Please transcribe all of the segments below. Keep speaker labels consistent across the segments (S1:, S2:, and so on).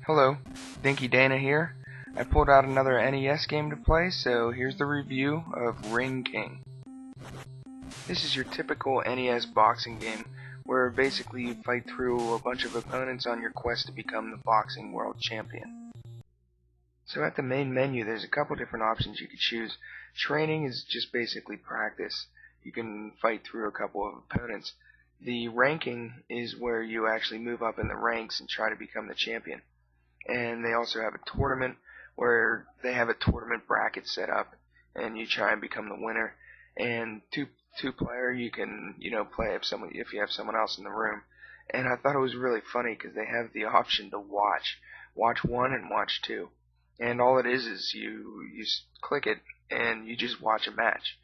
S1: Hello, Dinky Dana here. I pulled out another NES game to play, so here's the review of Ring King. This is your typical NES boxing game, where basically you fight through a bunch of opponents on your quest to become the boxing world champion. So at the main menu there's a couple different options you could choose. Training is just basically practice. You can fight through a couple of opponents. The ranking is where you actually move up in the ranks and try to become the champion. And they also have a tournament where they have a tournament bracket set up and you try and become the winner. And two player you can play if you have someone else in the room. And I thought it was really funny because they have the option to watch one and watch two. And all it is you click it and you just watch a match.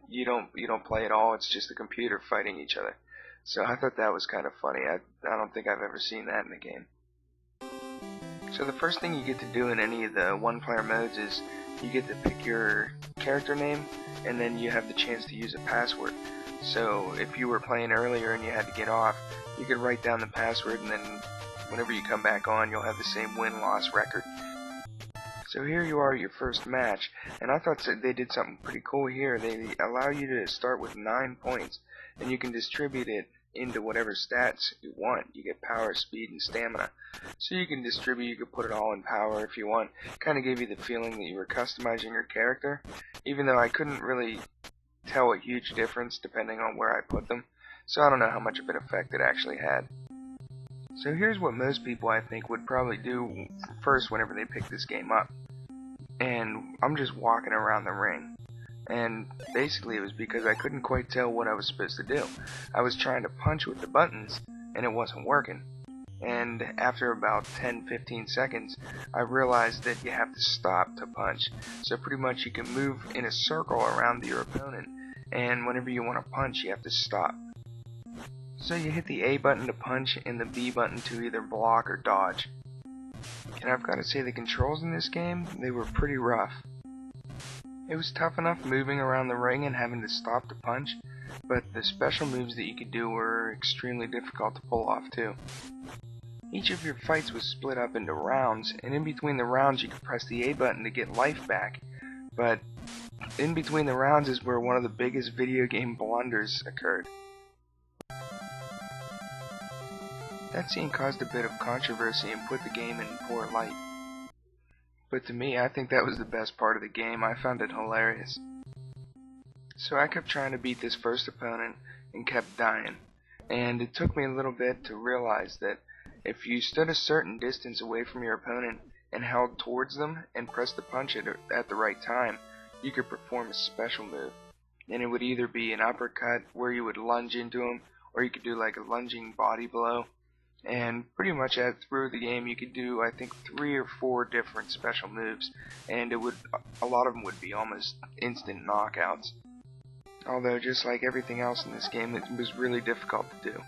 S1: You don't play at all. It's just the computer fighting each other. So I thought that was kind of funny. I don't think I've ever seen that in a game. So the first thing you get to do in any of the one-player modes is you get to pick your character name, and then you have the chance to use a password. So if you were playing earlier and you had to get off, you could write down the password, and then whenever you come back on, you'll have the same win-loss record. So here you are at your first match, and I thought they did something pretty cool here. They allow you to start with 9 points, and you can distribute it into whatever stats you want. You get power, speed, and stamina. So you can distribute, you can put it all in power if you want. Kind of gave you the feeling that you were customizing your character, even though I couldn't really tell a huge difference depending on where I put them. So I don't know how much of an effect it actually had. So here's what most people I think would probably do first whenever they pick this game up. And I'm just walking around the ring. And basically it was because I couldn't quite tell what I was supposed to do. I was trying to punch with the buttons and it wasn't working. And after about 10-15 seconds I realized that you have to stop to punch. So pretty much you can move in a circle around your opponent, and whenever you want to punch you have to stop. So you hit the A button to punch and the B button to either block or dodge. And I've got to say the controls in this game, they were pretty rough. It was tough enough moving around the ring and having to stop to punch, but the special moves that you could do were extremely difficult to pull off too. Each of your fights was split up into rounds, and in between the rounds you could press the A button to get life back, but in between the rounds is where one of the biggest video game blunders occurred. That scene caused a bit of controversy and put the game in poor light. But to me, I think that was the best part of the game. I found it hilarious. So I kept trying to beat this first opponent and kept dying. And it took me a little bit to realize that if you stood a certain distance away from your opponent and held towards them and pressed the punch at the right time, you could perform a special move. And it would either be an uppercut where you would lunge into him, or you could do like a lunging body blow. And pretty much through the game you could do, I think, 3 or 4 different special moves, and a lot of them would be almost instant knockouts. Although just like everything else in this game, it was really difficult to do.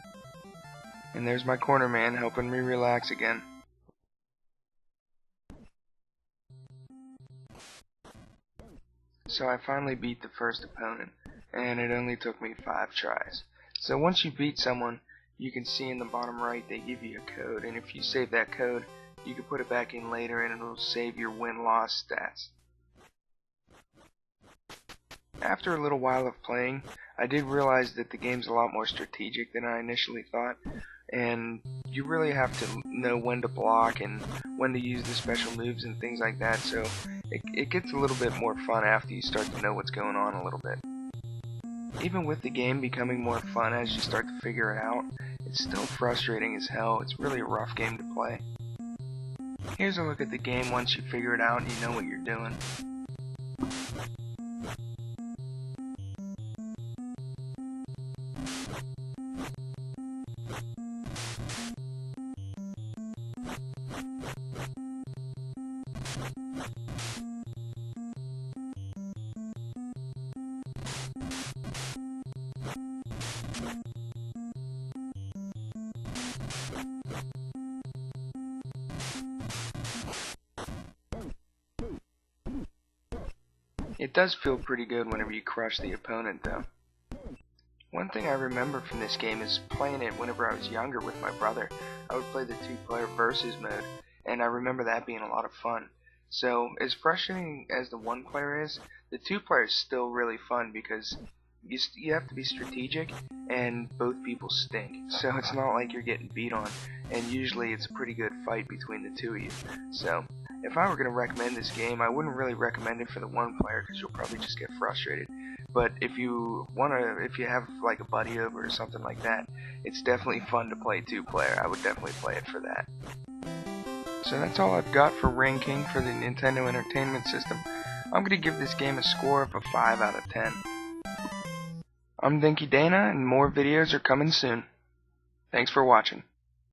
S1: And there's my corner man helping me relax again. So I finally beat the first opponent, and it only took me 5 tries. So once you beat someone, you can see in the bottom right they give you a code, and if you save that code, you can put it back in later and it'll save your win-loss stats. After a little while of playing, I did realize that the game's a lot more strategic than I initially thought, and you really have to know when to block and when to use the special moves and things like that, so it gets a little bit more fun after you start to know what's going on a little bit. Even with the game becoming more fun as you start to figure it out, it's still frustrating as hell. It's really a rough game to play. Here's a look at the game once you figure it out and you know what you're doing. It does feel pretty good whenever you crush the opponent though. One thing I remember from this game is playing it whenever I was younger with my brother. I would play the 2-player versus mode, and I remember that being a lot of fun. So, as frustrating as the one player is, the two player is still really fun because you have to be strategic, and both people stink. So it's not like you're getting beat on, and usually it's a pretty good fight between the two of you. So, if I were going to recommend this game, I wouldn't really recommend it for the one player because you'll probably just get frustrated. But if you have like a buddy over or something like that, it's definitely fun to play two player. I would definitely play it for that. So that's all I've got for Ring King for the Nintendo Entertainment System. I'm going to give this game a score of a 5 out of 10. I'm Dinky Dana, and more videos are coming soon. Thanks for watching.